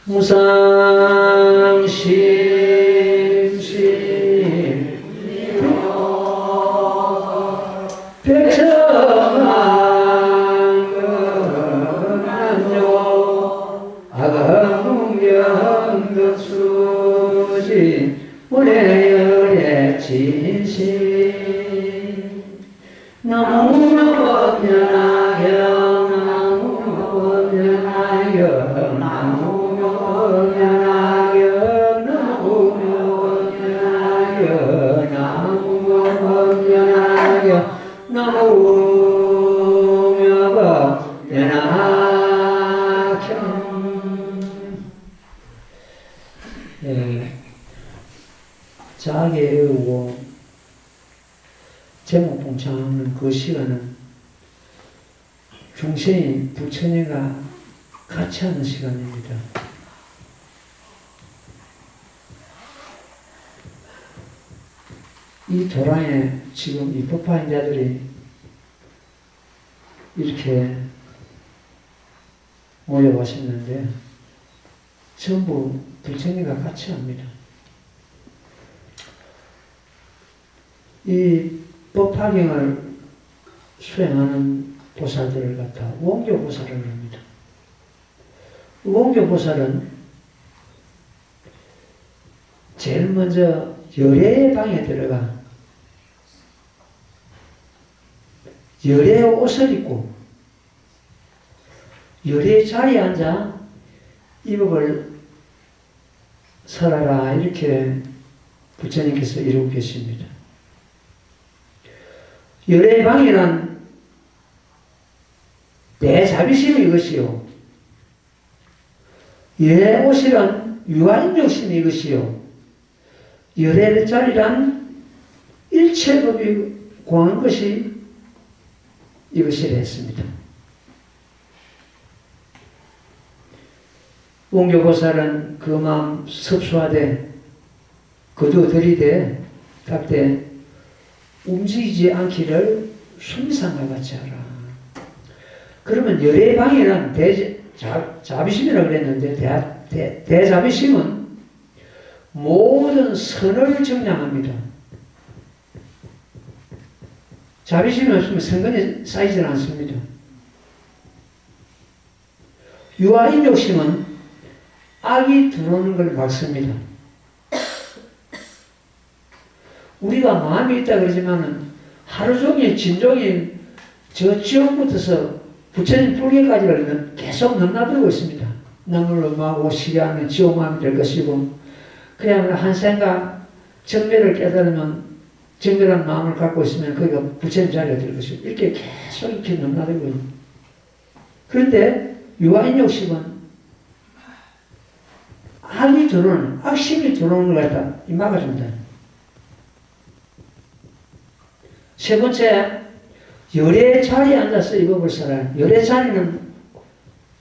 무상심심이여 백성만요 아가문경덕수지 우레열의 진심 나무묘변하여 나무묘변하여 나무묘변하여 나무묘변하여 나무묘변하여 나무묘변하여 자게 외우고 제목 봉창하는 그 시간은 중세인 부처님과 같이 하는 시간입니다. 이 도랑에 지금 이 법화인자들이 이렇게 모여왔었는데 전부 부처님과 같이 합니다. 이 법화경을 수행하는 보살들을 갖다 원교보살을 합니다. 원교보살은 제일 먼저 열애의 방에 들어가 열애의 옷을 입고 열애의 자리에 앉아 이 법을 설하라 이렇게 부처님께서 이루고 계십니다. 열애의 방이란 대자비심이 이것이요. 열애의 옷이란 유아인욕심이 이것이요. 열애의 자리란 일체법이 공한 것이 이것이라 했습니다. 원교보살은 그 마음 섭수하되 거두 들이대 탁대 움직이지 않기를 순상과 같이 하라. 그러면 열애의 방이란 자비심이라고 그랬는데 대자비심은 모든 선을 정량합니다. 자비심이 없으면 선근이 쌓이질 않습니다. 유아인욕심은 악이 들어오는 걸 막습니다. 우리가 마음이 있다 그러지만은 하루 종일 진종일 저 지옥부터서 부처님 불교까지를 계속 넘나들고 있습니다. 나물 엄마하고 시기하는 지옥마음이 될 것이고 그냥 한 생각 정멸을 깨달으면 정멸한 마음을 갖고 있으면 거기가 부처님 자리가 될 것이고 이렇게 계속 이렇게 넘나들고 있는. 그런데 유아인욕심은 악이 들어오는 악심이 들어오는 걸 갖다 막아줍니다. 세 번째, 열애의 자리에 앉아서 이 법을 설하라. 열애의 자리는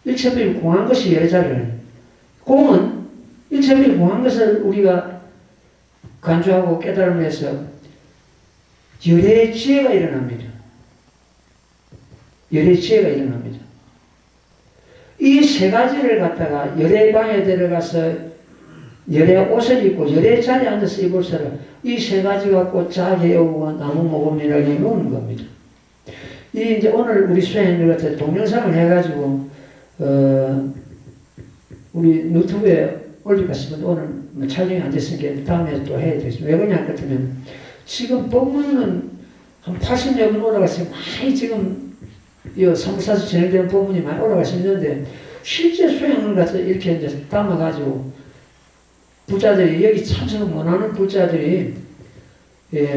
일체법이 공한 것이 열애의 자리를. 공은 일체법이 공한 것을 우리가 간주하고 깨달으면서 열애의 지혜가 일어납니다. 열애의 지혜가 일어납니다. 이 세 가지를 갖다가 열애의 방에 들어가서 열애의 옷을 입고 열애의 자리에 앉아서 이 법을 설하라. 이 세 가지 갖고 자개오와 나무 모금이라고 해놓는 겁니다. 이 이제 오늘 우리 수행인들 같은 동영상을 해가지고 우리 유튜브에 올릴까 싶은데 오늘 뭐 촬영이 안 됐으니까 다음에 또 해야 되겠습니다. 왜 그러냐 같으면 지금 법문은 한 80여 분 올라갔으면 많이 지금 이 사무사에서 진행되는 법문이 많이 올라갈 수 있는데 실제 수행을 갖다 이렇게 이제 담아가지고 부자들이 여기 참석을 원하는 부자들이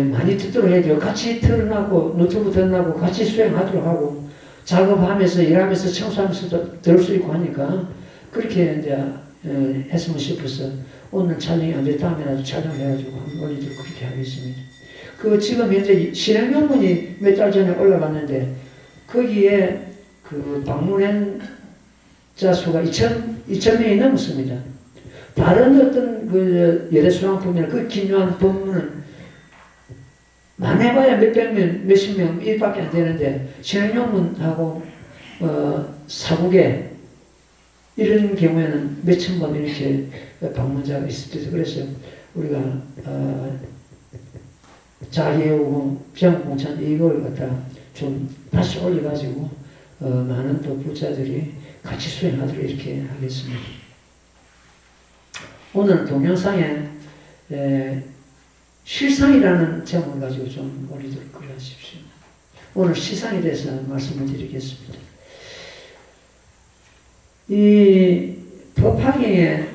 많이 듣도록 해야 돼요. 같이 틀어놓고 노트북 틀어놓고 같이 수행하도록 하고 작업하면서 일하면서 청소하면서도 들을 수 있고 하니까 그렇게 이제 했으면 싶어서 오늘 촬영이 안 돼 다음에라도 촬영해가지고 한번 올리도록 그렇게 하겠습니다. 그 지금 현재 실행명문이 몇 달 전에 올라갔는데 거기에 그 방문한 자 수가 2,000명이 넘었습니다. 다른 어떤 그 열애수강법이나 그 기묘한 법문은 많아봐야 몇백 명, 몇십 명, 일밖에 안 되는데, 신행용문하고, 사국에, 이런 경우에는 몇천 번 이렇게 방문자가 있을 때도 그래서 우리가 자기요금, 비양공천 이걸 갖다 좀 다시 올려가지고 많은 또 부자들이 같이 수행하도록 이렇게 하겠습니다. 오늘 동영상에 실상이라는 제목을 가지고 좀 올리도록 하십시오. 오늘 시상에 대해서 말씀을 드리겠습니다. 이 법화경의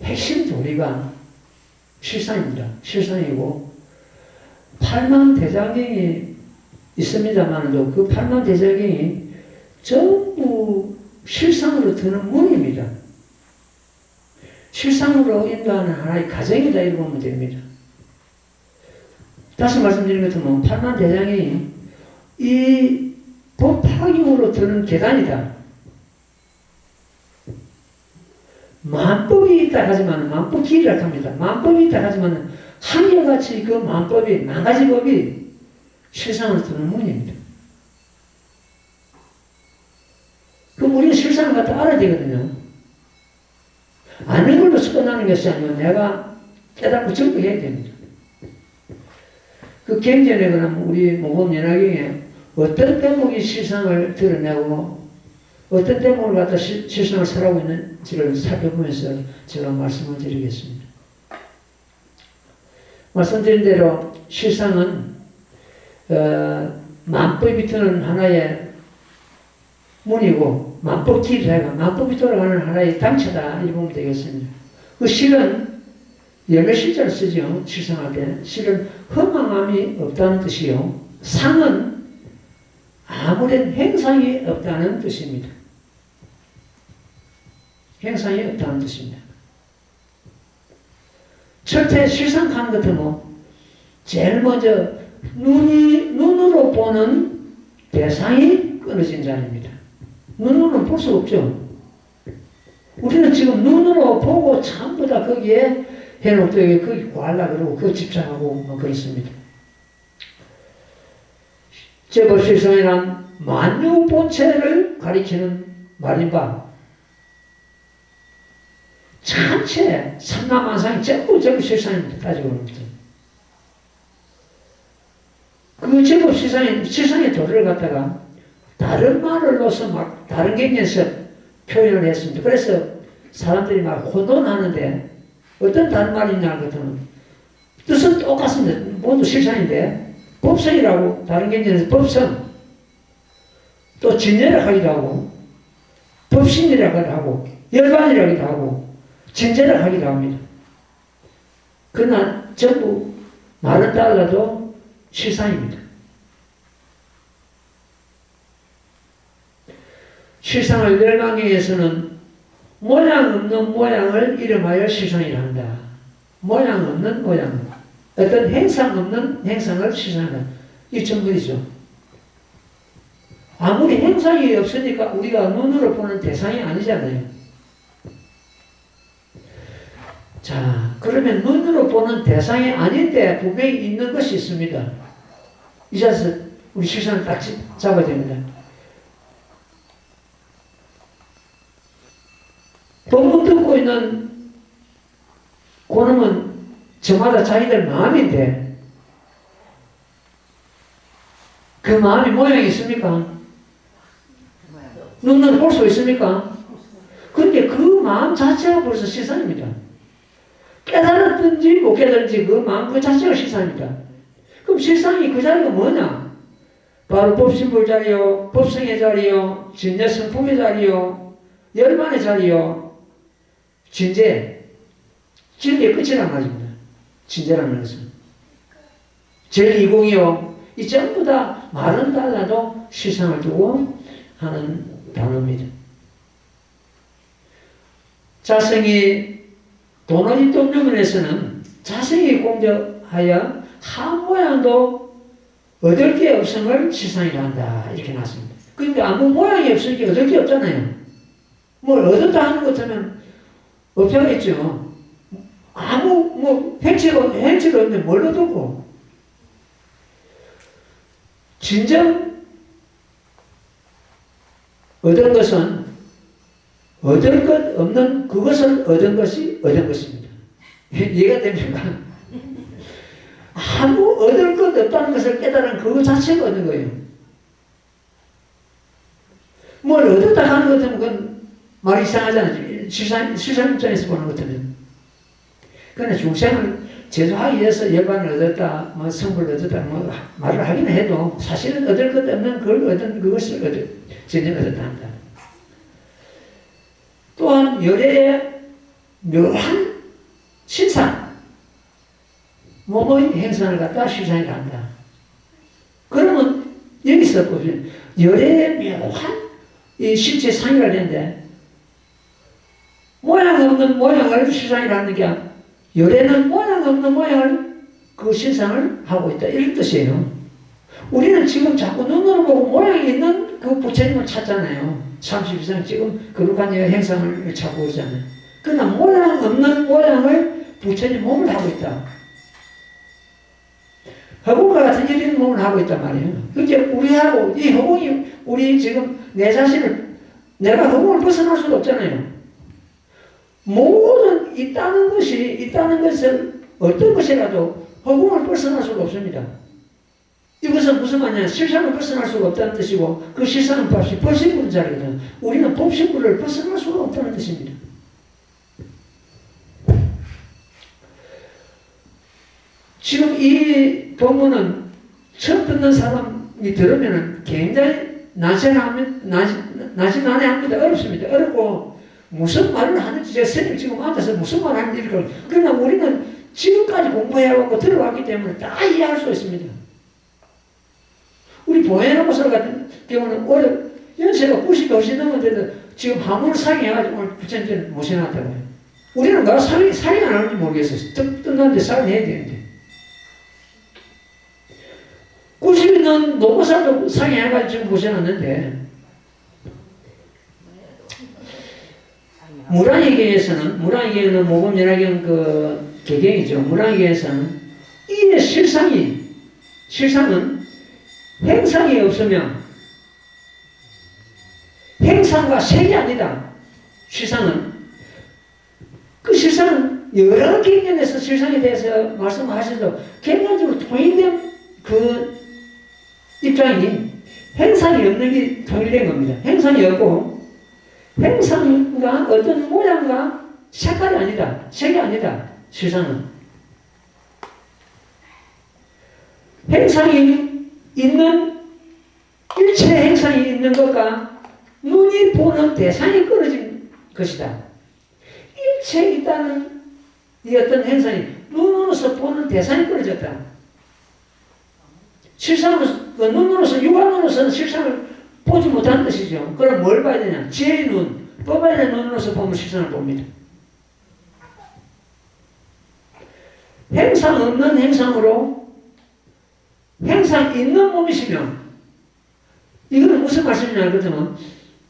핵심 도리가 실상입니다. 실상이고 8만 대장경이 있습니다만 그 8만 대장경이 전부 실상으로 드는 문입니다. 실상으로 인도하는 하나의 가정이다 이렇게 보면 됩니다. 다시 말씀드린 것처럼 8만 대장경이 이 법화경으로 드는 계단이다. 만법이 있다 하지만 만법기라고 합니다. 만법이 있다 하지만 한결같이 그 만법이 만가지 법이 실상으로 드는 문입니다. 그럼 우리는 실상을 갖다 알아야 되거든요. 아는 걸로 끝나는 것이 아니고 내가 깨닫고 증거해야 됩니다. 그 경전에 그러면 우리 모범연화경에 어떤 대목이 실상을 드러내고 어떤 대목을 갖다 실상을 설하고 있는지를 살펴보면서 제가 말씀을 드리겠습니다. 말씀드린 대로 실상은 만법이 드는 하나의 문이고 만법기를 만법이 돌아가는 하나의 단체다 이렇게 보면 되겠습니다. 그 실은 열매 실자를 쓰죠. 실상할 때 실은 허망함이 없다는 뜻이요. 상은 아무런 행상이 없다는 뜻입니다. 행상이 없다는 뜻입니다. 첫째 실상하는 것은 제일 먼저 눈으로 보는 대상이 끊어진 자입니다. 눈으로는 볼 수 없죠. 우리는 지금 눈으로 보고 전부 다 거기에 해놓고 거기 구하려고 그러고 그거 집착하고 그렇습니다. 제법실성이란 만유 본체를 가리키는 말인 바 전체 삼라만상이 전부 실상입니다. 따지고 보면 그 실상의 도리를 갖다가 다른 말로서 막 다른 경전에서 표현을 했습니다. 그래서 사람들이 막 혼돈하는데 어떤 다른 말이냐 그러면 뜻은 똑같습니다. 모두 실상인데 법성이라고 다른 경전에서 법성 또 진열을 하기도 하고 법신이라고 하고 열반이라고도 하고 진제를 하기도 합니다. 그러나 전부 말은 달라도 실상입니다. 실상을 멸망경에서는 모양 없는 모양을 이름하여 실상이라 한다. 모양 없는 모양, 어떤 행상 없는 행상을 실상한다. 이 전부이죠. 아무리 행상이 없으니까 우리가 눈으로 보는 대상이 아니잖아요. 자, 그러면 눈으로 보는 대상이 아닌데 분명히 있는 것이 있습니다. 이제서 우리 실상을 딱 잡아야 됩니다. 본문 듣고 있는 그놈은 저마다 자기들 마음인데 그 마음이 모양이 있습니까? 눈으로 볼 수 있습니까? 그런데 그 마음 자체가 벌써 실상입니다. 깨달았든지 못 깨달은지 그 마음 그 자체가 실상입니다. 그럼 실상이 그 자리가 뭐냐? 바로 법신불 자리요, 법성의 자리요, 진여성품의 자리요, 열반의 자리요, 진제, 진리의 끝이란 말입니다. 진제라는 것은. 제2공이요. 이 전부 다 말은 달라도 실상을 두고 하는 단어입니다. 자성이 도노지 동료문에서는 자성이 공적하여 한 모양도 얻을 게 없음을 실상이라 한다. 이렇게 나왔습니다. 그런데 아무 모양이 없으니까 얻을 게 없잖아요. 뭘 얻었다 하는 것 하면 없어야겠죠. 아무 행체가 없는데 뭘 얻었고. 진정 얻은 것은 얻을 것 없는 그것을 얻은 것이 얻은 것입니다. 이해가 됩니까? 아무 얻을 것 없다는 것을 깨달은 그거 자체가 얻는 거예요. 뭘 얻었다 하는 것 같으면 그건 말이 이상하잖아요. 실상 입장에서 보는 것 같으면. 그러나 중생을 제도하기 위해서 열반을 얻었다, 뭐 성불을 얻었다, 뭐 말을 하긴 해도 사실은 얻을 것 없는 그걸 얻은 그것을 전혀 얻었다 한다. 또한 열애의 묘한 신상, 몸의 행상을 갖다 실상이라 한다. 그러면 여기서 보면 열애의 묘한 이 실제 상이라 되는데 모양 없는 모양을 실상이라 하는 게 열애는 모양 없는 모양을 그 실상을 하고 있다. 이런 뜻이에요. 우리는 지금 자꾸 눈으로 보고 모양이 있는 그 부처님을 찾잖아요. 32상 지금 거룩한 행상을 찾고 있잖아요. 그러나 모양 없는 모양을 부처님 몸을 하고 있다. 허공과 같은 이런 몸을 하고 있단 말이에요. 이제 우리하고 이 허공이 우리 지금 내 자신을 내가 허공을 벗어날 수가 없잖아요. 모든 있다는 것을 어떤 것이라도 허공을 벗어날 수가 없습니다. 이것은 무슨 말이냐? 실상을 벗어날 수가 없다는 뜻이고 그 실상은 법신구는 자리거든. 우리는 법신구를 벗어날 수가 없다는 뜻입니다. 지금 이 본문은 처음 듣는 사람이 들으면 굉장히 난해합니다. 어렵습니다. 어렵고 무슨 말을 하는지 제가 선생님 지금 앉아서 무슨 말을 하는지 이걸 그러나 우리는 지금까지 공부해왔고 들어왔기 때문에 다 이해할 수 있습니다. 우리 보혜나무설 같은 경우는 올해 연세가 90이 훨씬 넘었는데도 지금 화문을 상의해가지고 오늘 부처님을 모셔놨다고요. 우리는 나 상의 안 하는지 모르겠어요. 끝났는데 상의해야 되는데. 90이 넘은 노무살도 상의해가지고 지금 모셔놨는데 무랑이계에는 모범연화경 그 개경이죠. 무랑이계에서는 이 실상은 행상이 없으면 행상과 색이 아니다. 실상은 그 실상은 여러 경전에서 실상에 대해서 말씀하셔도 객관적으로 통일된 그 입장이 행상이 없는 게 통일된 겁니다. 행상이 없고 행상과 어떤 모양과 색깔이 아니다. 색이 아니다. 실상은 행상이 있는 일체 행상이 있는 것과 눈이 보는 대상이 끊어진 것이다. 일체에 있다는 이 어떤 행상이 눈으로서 보는 대상이 끊어졌다. 실상으로서 눈으로서 육안으로서는 실상을 보지 못하는 것이죠. 그럼 뭘 봐야 되냐? 지혜의 눈, 법안의 눈으로서 보면 실상을 봅니다. 행상 없는 행상으로 행상 있는 몸이시며 이거는 무슨 말씀이냐 그러면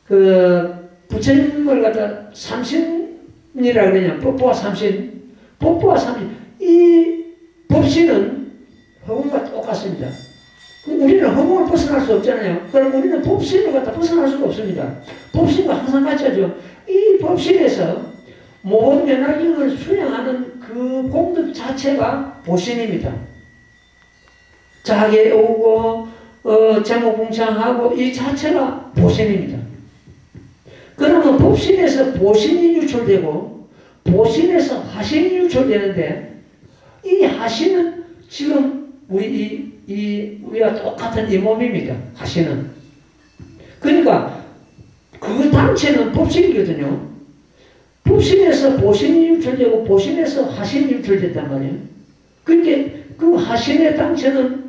그 부처님을 갖다 삼신이라 그러냐 법보와 삼신 이 법신은 허공과 똑같습니다. 우리는 허공을 벗어날 수 없잖아요. 그럼 우리는 법신을 갖다 벗어날 수가 없습니다. 법신과 항상 같이 하죠. 이 법신에서 모든 면화경을 수행하는 그 공덕 자체가 보신입니다. 자기에 오고 제목봉창하고 이 자체가 보신입니다. 그러면 법신에서 보신이 유출되고 보신에서 하신이 유출되는데 이 하신은 지금 우리와 똑같은 이 몸입니다. 하신은. 그러니까 그 단체는 법신이거든요. 법신에서 보신이 유출되고 보신에서 하신이 유출됐단 말이에요. 그러니까 그 하신의 단체는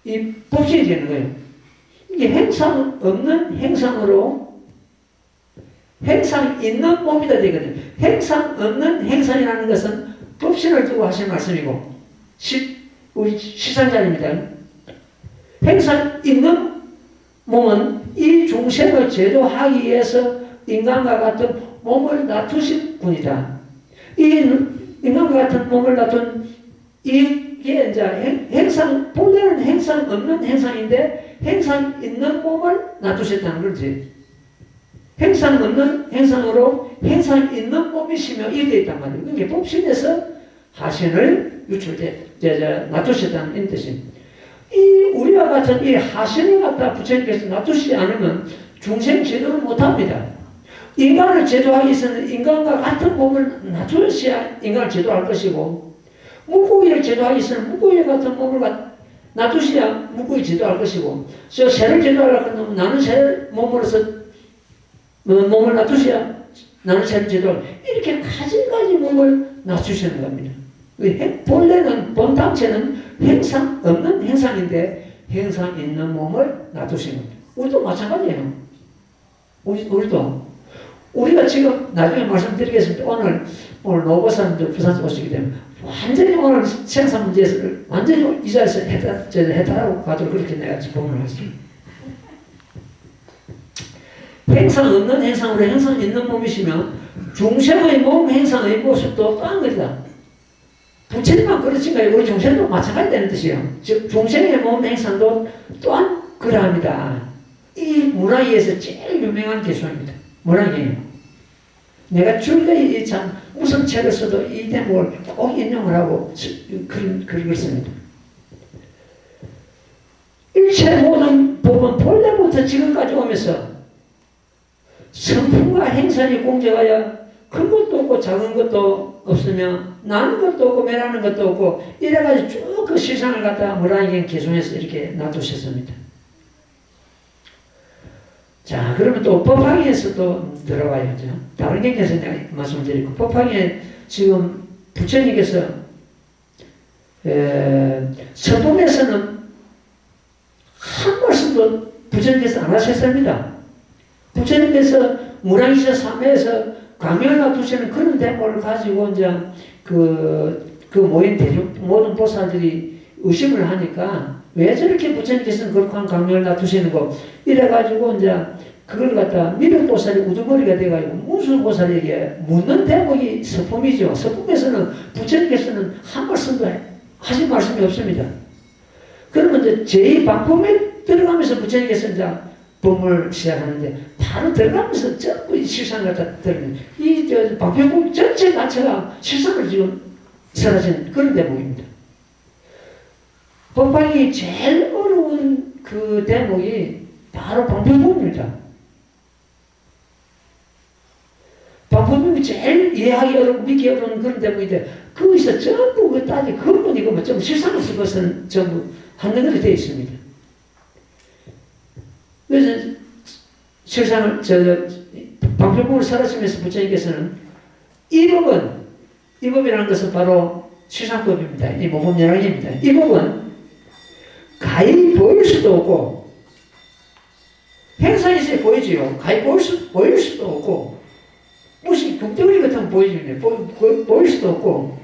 이 법신이 되는 거예요. 이게 행상 없는 행상으로 행상 있는 몸이다 되거든요. 행상 없는 행상이라는 것은 법신을 두고 하신 말씀이고 우리 시상자입니다. 행상 있는 몸은 이 중생을 제도하기 위해서 인간과 같은 몸을 놔두신 분이다. 이 인간과 같은 몸을 놔둔 이게 이제 본래는 행상 없는 행상인데 행상 있는 몸을 놔두셨다는 거지. 행상 없는 행상으로 행상 있는 몸이시며 이렇게 되어 있단 말이에요. 그러니까 법신에서 하신을 놔두셨다는 뜻입니다. 이 우리와 같은 이 하신을 갖다 부처님께서 놔두시지 않으면 중생 제도를 못합니다. 인간을 제도하기 위해서는 인간과 같은 몸을 놔두셔야 인간을 제도할 것이고, 물고기를 제도하기 위해서는 물고기 같은 몸을 놔두셔야 물고기 제도할 것이고, 저 새를 제도하려고 하면 나는 새 몸으로서 몸을 놔두셔야 나는 새를 제도할, 이렇게 가지가지 몸을 놔두시는 겁니다. 본래는 본당체는 행상 없는 행상인데 행상 있는 몸을 놔두시는 겁니다. 우리도 마찬가지예요. 우리도 우리가 지금 나중에 말씀드리겠습니다. 오늘 노고사님들 부산 오시게 되면 완전히 오늘 생산 문제에서 완전히 이 자리에서 해탈하고 가도록 그렇게 내가 질문을 하겠습니다. 행상 없는 행상으로 행상 있는 몸이시면 중생의 몸 행상의 모습도 또한 것이다. 부처님만 그렇지만 우리 중생도 마찬가지 되는 뜻이에요. 즉 중생의 몸 행상도 또한 그러합니다. 이 문화에서 제일 유명한 개수입니다. 문화예요. 내가 줄거리 참 무슨 책을 써도 이 대목을 꼭 인용을 하고 글을 씁니다. 일체 모든 법은 본래부터 지금까지 오면서 성품과 행선이 공정하여 큰 것도 없고 작은 것도 없으며 나는 것도 없고 매라는 것도 없고 이래가지고 쭉 그 세상을 갖다가 문화에게 개성해서 이렇게 놔두셨습니다. 자, 그러면 또 법화기에서 또 들어가야죠. 다른 경에서 내가 말씀드리고, 법화기에 지금 부처님께서 서품에서는 한 말씀도 부처님께서 안 하셨습니다. 부처님께서 무량시사 3회에서 강명을 놔두시는 그런 대목을 가지고 이제 그 모인 모든 보살들이 의심을 하니까 왜 저렇게 부처님께서는 그렇게 한 강명을 놔두시는 거 이래가지고 이제 그걸 갖다 미륵보살이 우두머리가 돼가지고 문수보살에게 묻는 대목이 서품이죠. 서품에서는 부처님께서는 한 말씀도 하신 말씀이 없습니다. 그러면 이제 제2방품에 들어가면서 부처님께서 이제 법을 시작하는데 바로 들어가면서 전부 이 실상을 갖다 들으면 이 방편법 전체 자체가 실상을 지금 사라진 그런 대목입니다. 법화기 제일 어려운 그 대목이 바로 방편법입니다. 방편법이 제일 이해하기 어렵고 믿기 어려운 그런 대목인데 거기서 전부 그 따지 근본이고 뭐 좀 실상을 쓸 것은 전부 한눈에 되어 있습니다. 그래서 실상을 방편법을 사라지면서 부처님께서는 이 법이라는 것은 바로 실상법입니다. 이 모범연락입니다. 이 법은 가히 보일 수도 없고 행사에서 보이지요. 가히 보일 수도 없고 무슨 금덩어리 같은 거 보이지네. 보일 수도 없고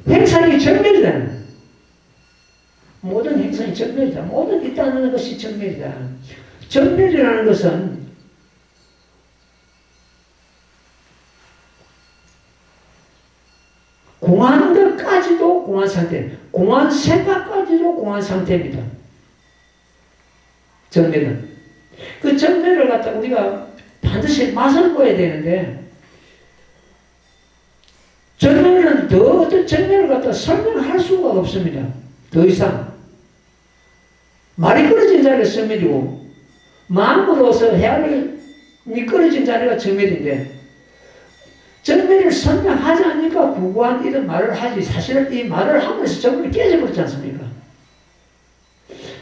행사이 정멸이다. 모든 행사이 정멸이다. 모든 있다는 것이 정멸이다. 정멸이라는 것은 공한 것까지도 공한 상태, 공한 생각까지도 공한 상태입니다. 정멸은. 그 정멸을 갖다 우리가 반드시 맛을 보여야 되는데, 정멸은 더 어떤 정멸을 갖다 설명할 수가 없습니다. 더 이상. 말이 끊어진 자리가 정멸이고, 마음으로서 헤아를 미끄러진 자리가 정멸인데, 정멸을 설명하지 않으니까 구구한 이런 말을 하지, 사실은 이 말을 하면서 정멸이 깨져버렸지 않습니까?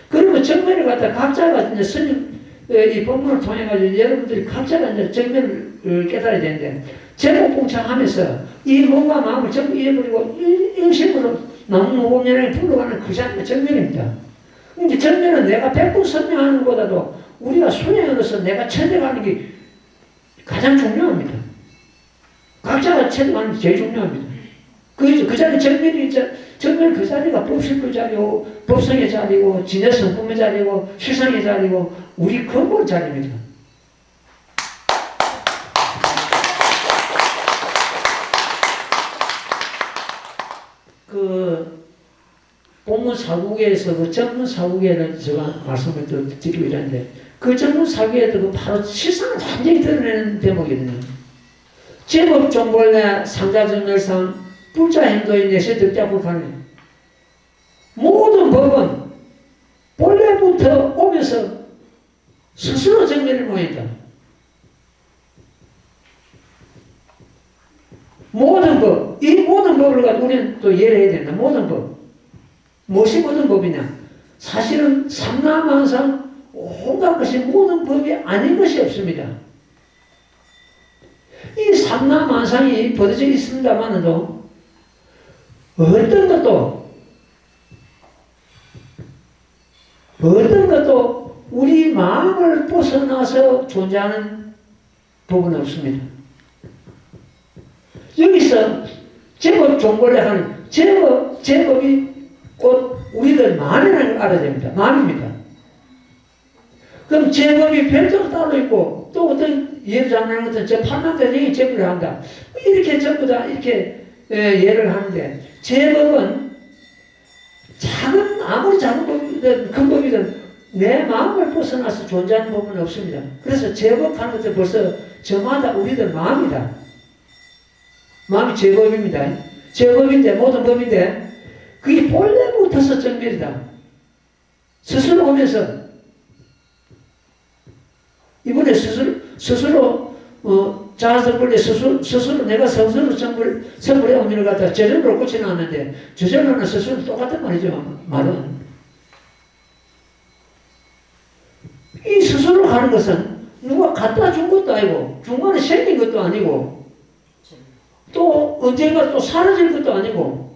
그리고 정멸을 갖다 각자가 이제 스님, 이 본문을 통해가지고 여러분들이 각자가 이제 정멸을 깨달아야 되는데, 제목봉창하면서 이 몸과 마음을 전부 잃어버리고 일심으로 나무모범연락에 불러가는 그 자체가 정멸입니다. 근데 정멸은 내가 100번 설명하는 것보다도 우리가 수행으로서 내가 체득하는 게 가장 중요합니다. 각자가 체득하는 게 제일 중요합니다. 그 자리 정멸 그 자리가 법실의 자리고, 법성의 자리고, 진여 성품의 자리고, 실상의 자리고, 우리 근본 자리입니다. 그, 본문 사국에서 그 전문 사국에는 제가 말씀을 드리고 이랬는데, 그 전문 사기에도 그 바로 실상을 완전히 드러내는 대목이거든요. 제법 종벌내 상자정렬상 불자 행도의 내세 득자불가능. 모든 법은 본래부터 오면서 스스로 정멸을 모인다. 모든 법, 이 모든 법을 가지고 우리는 또 이해를 해야 된다. 모든 법. 무엇이 모든 법이냐? 사실은 삼라만상 온갖 것이 모든 법이 아닌 것이 없습니다. 이 삼라만상이 벌어져 있습니다만도 어떤 것도 우리 마음을 벗어나서 존재하는 법은 없습니다. 여기서 제법 종벌에 하는 제법이 곧 우리들 마음이라는 걸 알아야 됩니다. 마음입니다. 그럼 제법이 별도로 따로 있고 또 어떤 예를 들자면 어떤 저 판단대장이 제법을 한다. 이렇게 전부 다 이렇게 예를 하는데 제법은 아무리 작은 법이든 큰 법이든 내 마음을 벗어나서 존재하는 법은 없습니다. 그래서 제법하는 것도 벌써 저마다 우리들 마음이다. 마음이 제법입니다. 제법인데 모든 법인데 그게 본래부터서 정멸이다. 스스로 오면서 이번에 스스로 자아성불에 스스로 내가 스스로 성불의 원인을 갖다 저절로 고쳐놨는데 저절로는 스스로 똑같은 말이죠. 말은 이 스스로 가는 것은 누가 갖다 준 것도 아니고 중간에 생긴 것도 아니고 또 언젠가 또 사라질 것도 아니고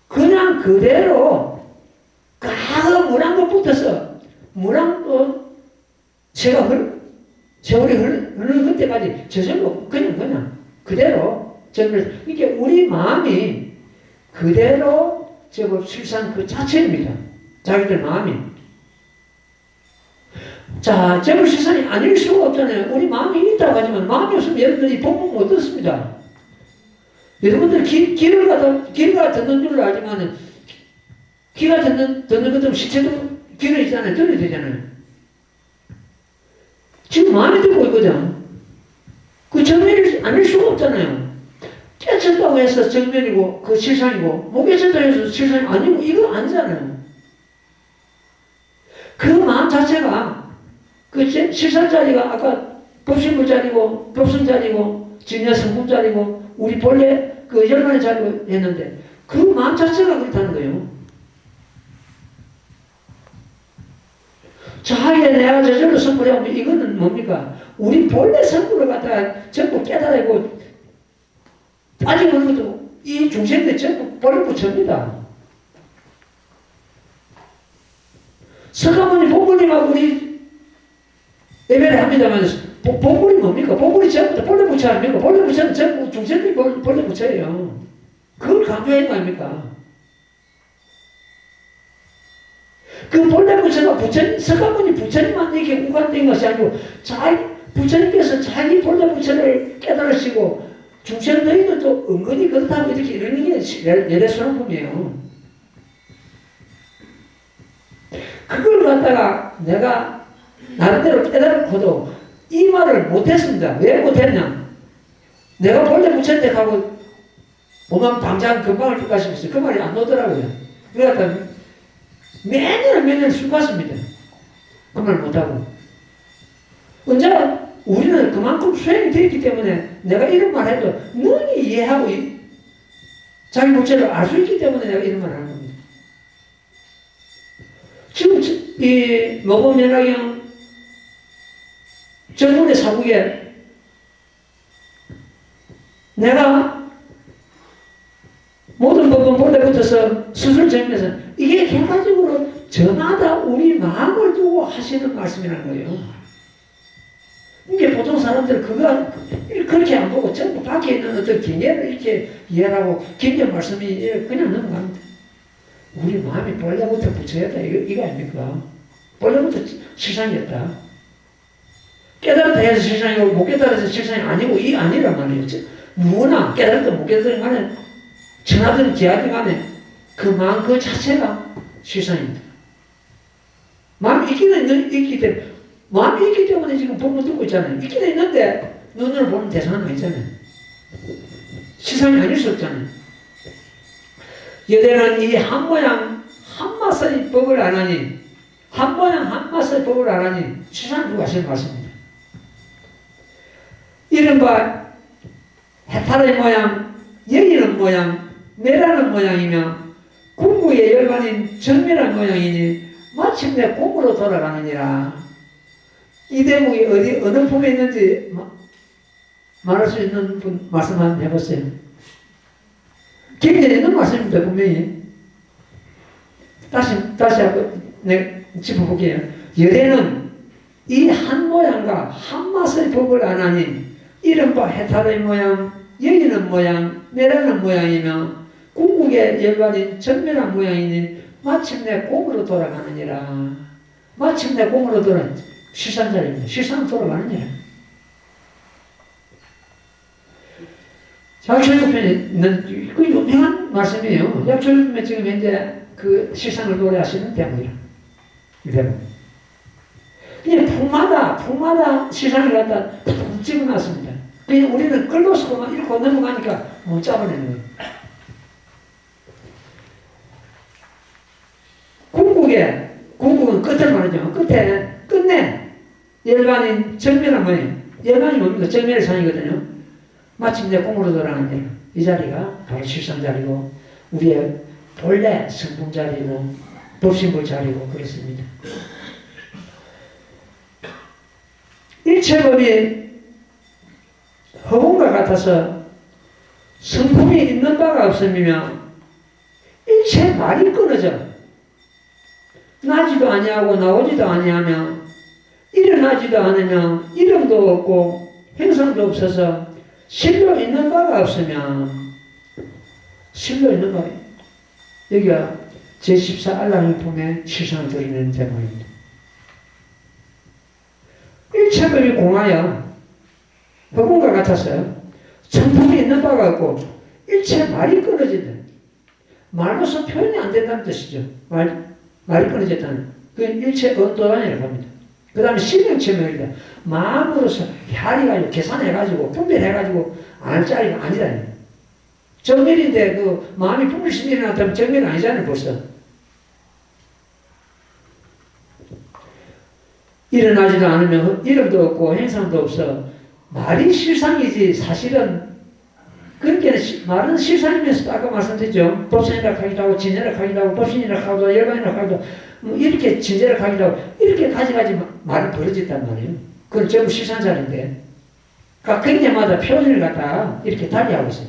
그냥 그대로 가가 물한 것부터서 물한 세월이 흐르는 그때까지 저절로 그냥 그대로 정말 이게 우리 마음이 그대로 제법 실상 그 자체입니다. 자기들 마음이. 자, 제법 실상이 아닐 수가 없잖아요. 우리 마음이 있다고 하지만 마음이 없으면 여러분들이 복음 못 얻습니다. 여러분들 귀를 듣는 줄 알지만 귀가 듣는 것도 시체도 귀를 있잖아요. 들어야 되잖아요. 지금 마음이 듣고 있거든. 그 정면이 아닐 수가 없잖아요. 깨쳤다고 해서 정면이고 그 실상이고 못 깨쳤다고 해서 실상이 아니고 이거 아니잖아요. 그 마음 자체가 그 실상 자리가 아까 법신불 자리고 법성 자리고 진여 성품 자리고 우리 본래 그 열반의 자리고 했는데 그 마음 자체가 그렇다는 거예요. 자기의 내가 저절로 성불해오면 이거는 뭡니까? 우리 본래 성불을 갖다가 전부 깨달아고 따지는 것도 이 중생들 전부 본래 부처입니다. 석가모니 보물님하고 우리 예배를 합니다만 보물이 뭡니까? 보물이 전부 다 본래 부처 아닙니까? 본래 부처는 전부 중생들이 본래 부처예요. 그걸 강조해야 거 아닙니까? 그 본래 부처가 석가모니 부처님만 이렇게 우관된 것이 아니고 부처님께서 자기 본래 부처를 깨달으시고 중생 너희들도 은근히 그렇다고 이렇게 이러는 게 예례소ron품이에요. 그걸 갖다가 내가 나름대로 깨달고도 이 말을 못했습니다. 왜 못했냐? 내가 본래 부처인데 하고 오만 당장 금방을 쭉 가시면서 그 말이 안 나오더라고요. 그러니까 매년 술 갔습니다. 그 말 못하고. 언제 우리는 그만큼 수행이 되어 있기 때문에 내가 이런 말 해도 능히 이해하고 자기 부처를 알 수 있기 때문에 내가 이런 말을 하는 겁니다. 지금 이 모범연화경 전문의 사국에 내가 모든 법은 본래부터서 스스로 정면에서 이게 결과적으로 저마다 우리 마음을 두고 하시는 말씀이라는 거예요. 이게 보통 사람들은 그거 그렇게 안 보고 전부 밖에 있는 어떤 경계를 이렇게 이해하고 경계 말씀이 그냥 넘어갑니다. 우리 마음이 본래부터 부처였다 이거 아닙니까? 본래부터 실상이었다. 깨달았다 해서 실상이고 못 깨달아서 실상이 아니고 이 아니란 말이었죠. 누구나 깨달았든 못 깨달았든 간에 천하든 기하든 간에 그 마음 그 자체가 실상입니다. 마음이 있기 때문에 마음이 있기 때문에 지금 법문 듣고 있잖아요. 있긴 있는데 눈으로 보는 대상은 아니잖아요. 시선이 아닐 수 없잖아요. 여대는 이 한 모양 한 맛의 법을 안 하니, 한 모양 한 맛의 법을 안 하니 시선을 두고 하시는 말씀입니다. 이른바 해탈의 모양, 여기는 모양, 내라는 모양이며 궁극의 열반인 정밀한 모양이니 마침내 궁으로 돌아가느니라. 이 대목이 어느 품에 있는지 말할 수 있는 분 말씀 한번 해보세요. 굉장히 있는 말씀입니다. 분명히. 다시 한번 짚어볼게요. 열애는 이 한 모양과 한 맛의 법을 안 하니 이른바 해탈의 모양, 여기는 모양, 내라는 모양이며 궁극의 열반인 정밀한 모양이니 마침내 공으로 돌아가느니라. 마침내 공으로 실상자리입니다. 실상 돌아가느니라. 약초육편에 있는 그 유명한 말씀이에요. 약초육편에 지금 현재 그 실상을 노래하시는 대목이라. 이 대목. 그냥 품마다 실상을 갖다 툭 집어놨습니다. 그냥 우리는 끌고서만 읽고 넘어가니까 못 잡아내는 거예요. 궁극은 끝을 말하죠. 끝내 열반인 정밀한 모양. 열반이 뭡니까? 정밀의 산이거든요. 마침내 공으로 돌아가는 이 자리가 바로 실상 자리고 우리의 본래 성품 자리고 법신불 자리고 그렇습니다. 일체법이 허공과 같아서 성품이 있는 바가 없으며 일체 말이 끊어져 나지도 아니하고 나오지도 아니하며 일어나지도 않으며 이름도 없고 행성도 없어서 실로 있는 바가 없으면 실로 있는 바 여기가 제14 알라미품의 실상을 드리는 대목입니다. 일체법이 공하여 허공과 같아서 성품이 있는 바가 없고 일체 말이 끊어진다. 말로서 표현이 안 된다는 뜻이죠. 말이 끊어졌다는 그 일체 언도단이라고 합니다. 그 다음에 신명체명이다. 마음으로서 헤아려가지고 계산해가지고 분별해가지고 알 자리가 아니라니. 정밀인데 그 마음이 분별심이 일어났다면 정밀은 아니잖아요. 벌써. 일어나지도 않으면 이름도 없고 행상도 없어. 말이 실상이지 사실은 그렇게 말은 실상이면서도 아까 말씀드렸죠. 법신이라 하기도 하고 진리라 하기도 하고 법신이라 하기도 열반이라 하기도 뭐 이렇게 진리라 하기도 하고 이렇게 가지가지 말이 벌어졌단 말이에요. 그건 전부 실상자리인데 그러니까 그때마다 표현을 갖다 이렇게 달리하고 있어요.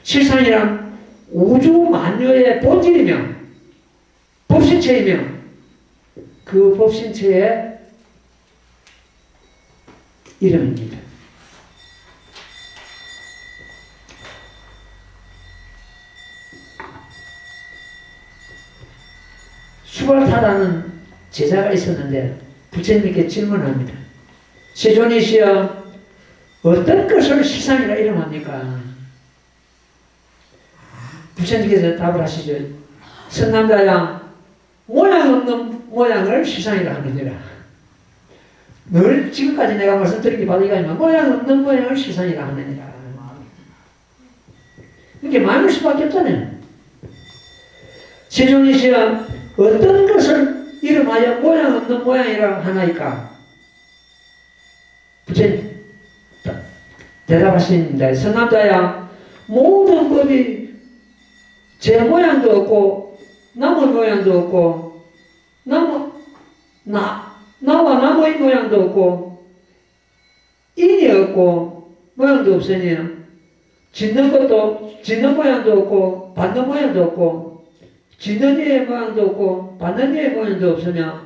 실상이란 우주 만유의 본질이며 법신체이며 그 법신체의 이름입니다. 수발타라는 제자가 있었는데 부처님께 질문합니다. 세존이시여 어떤 것을 실상이라 이름합니까? 부처님께서 답을 하시죠. 선남자야 모양 없는 모양을 실상이라 하느니라. 늘 지금까지 내가 말씀드린 게 바로 이거지만 모양 없는 모양을 실상이라 하느니라. 이렇게 많을 수밖에 없잖아요. 세존이시여 어떤 것을 이름하여 모양 없는 모양이라 하나이까? 부처님 대답하십니다. 선남자야 모든 법이 제 모양도 없고 남의 모양도 없고 나와 남의 모양도 없고 인이 없고 모양도 없으니 짓는 모양도 없고 받는 모양도 없고 짓는 이의 모양도 없고 받는 이의 모양도 없으며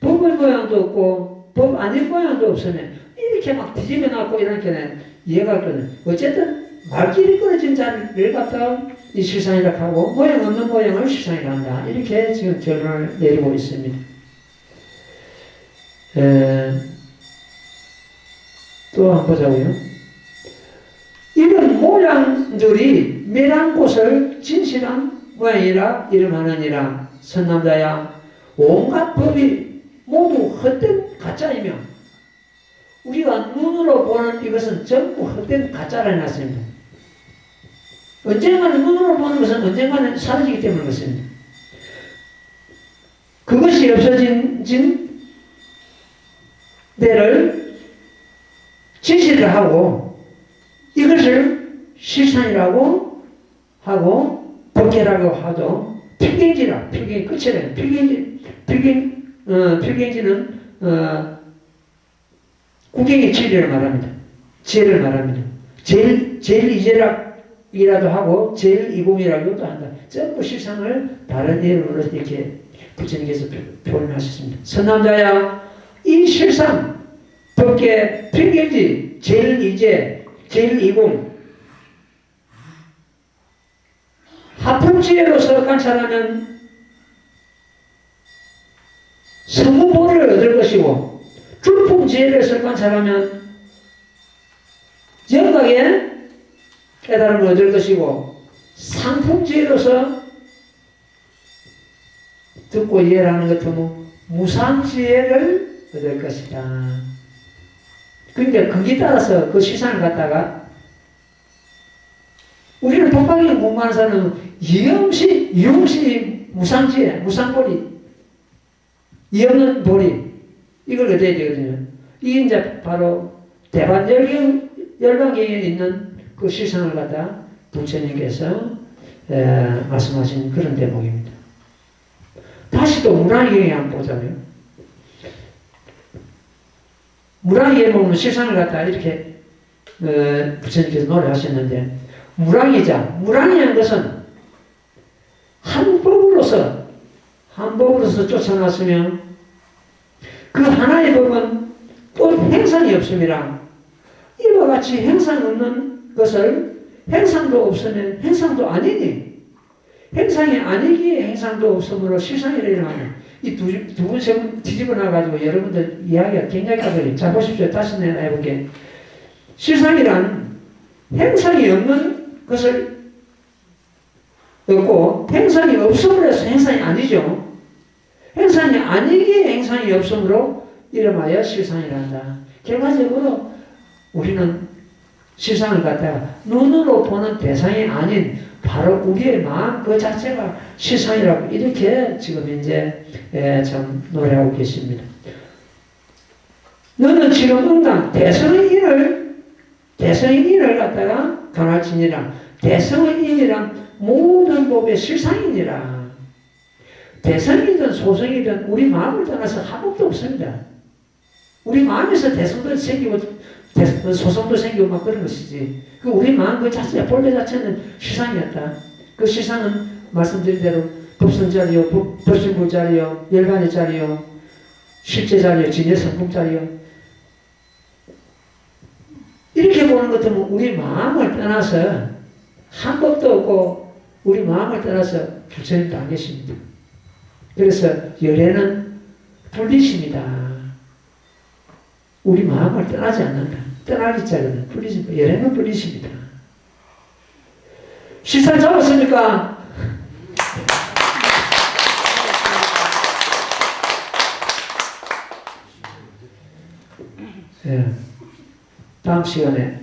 법의 모양도 없고 법 아닌 모양도 없으며 이렇게 막 뒤집어 놨고 이러니까 이해가 없거든. 어쨌든 말길이 끊어진 자를 갖다 이 실상이라 하고 모양 없는 모양을 실상이라 한다. 이렇게 지금 결론을 내리고 있습니다. 또 한번 보자고요. 이런 모양들이 멸한 곳을 진실한 모양이라 이름하느니라. 선남자야 온갖 법이 모두 헛된 가짜 우리가 눈으로 보는 이것은 전부 헛된 가짜라 해놨습니다. 언젠가는 눈으로 보는 것은 언젠가는 사라지기 때문에 그렇습니다. 그것이 없어진 데를 지시를 하고 이것을 실상이라고 하고 법계라고 하죠. 필경지라, 필경이 끝이래요. 필경지는 구경의 진리를 말합니다. 지혜를 말합니다. 제일 이제락이라도 하고 제일 이공이라고도 한다. 전부 실상을 다른 이름으로 이렇게 부처님께서 표현하셨습니다. 선남자야, 이 실상, 법계, 필경지, 제일 이제, 제일 이공, 하품지혜로서 관찰하면 성무보를 얻을 것이고, 줄품지혜로서 관찰하면 영각의 깨달음을 얻을 것이고, 상품지혜로서 듣고 이해를 하는 것 같으면 무상지혜를 얻을 것이다. 그러니까 거기 따라서 그 시상을 갖다가 우리는 독학에 공부하는 사람은 이용시 무상지혜, 무상보리, 이 없는 보리, 이걸 얻어야 되거든요. 이게 이제 바로 대반열강에 있는 그 시상을 갖다 부처님께서 말씀하신 그런 대목입니다. 다시 또 무라기경에 한번 보자고요. 무라기에 보면 시상을 갖다 이렇게 부처님께서 노래하셨는데, 무랑이라는 것은 한 법으로서 쫓아놨으면 그 하나의 법은 또 행상이 없습니다. 이와 같이 행상 없는 것을 행상도 없으면 행상도 아니니, 행상이 아니기에 행상도 없으므로 실상이라 일어나는 이 두 분, 세 분 뒤집어 놔가지고 여러분들 이야기가 굉장히 까다로워요. 자, 보십시오. 다시 내가 해볼게. 실상이란 행상이 없는 것을 없고, 행상이 없음으로 해서 행상이 아니죠. 행상이 아니기에 행상이 없음으로 이름하여 실상이란다. 결과적으로 우리는 실상을 갖다가 눈으로 보는 대상이 아닌 바로 우리의 마음 그 자체가 실상이라고 이렇게 지금 이제 참 노래하고 계십니다. 너는 지금 응당 대성의 인을 갖다가 가르치니라. 대성의 인이란 모든 법의 실상이니라. 대성이든 소성이든 우리 마음을 떠나서 아무것도 없습니다. 우리 마음에서 대성도 생기고 소성도 생기고 막 그런 것이지. 그 우리 마음 그 자체, 본래 자체는 실상이었다. 그 실상은 말씀드린 대로 법성자리요, 법신불자리요, 열반의 자리요, 실제자리요, 진여성품자리요. 이렇게 보는 것 같으면 우리 마음을 떠나서 한 법도 없고 우리 마음을 떠나서 부처님도 안 계십니다. 그래서 열애는 분리십니다. 우리 마음을 떠나지 않는다. 떠나기 자리는 분리십니다. 열애는 분리십니다. 실상 잡았습니까? 예. 다음 시간에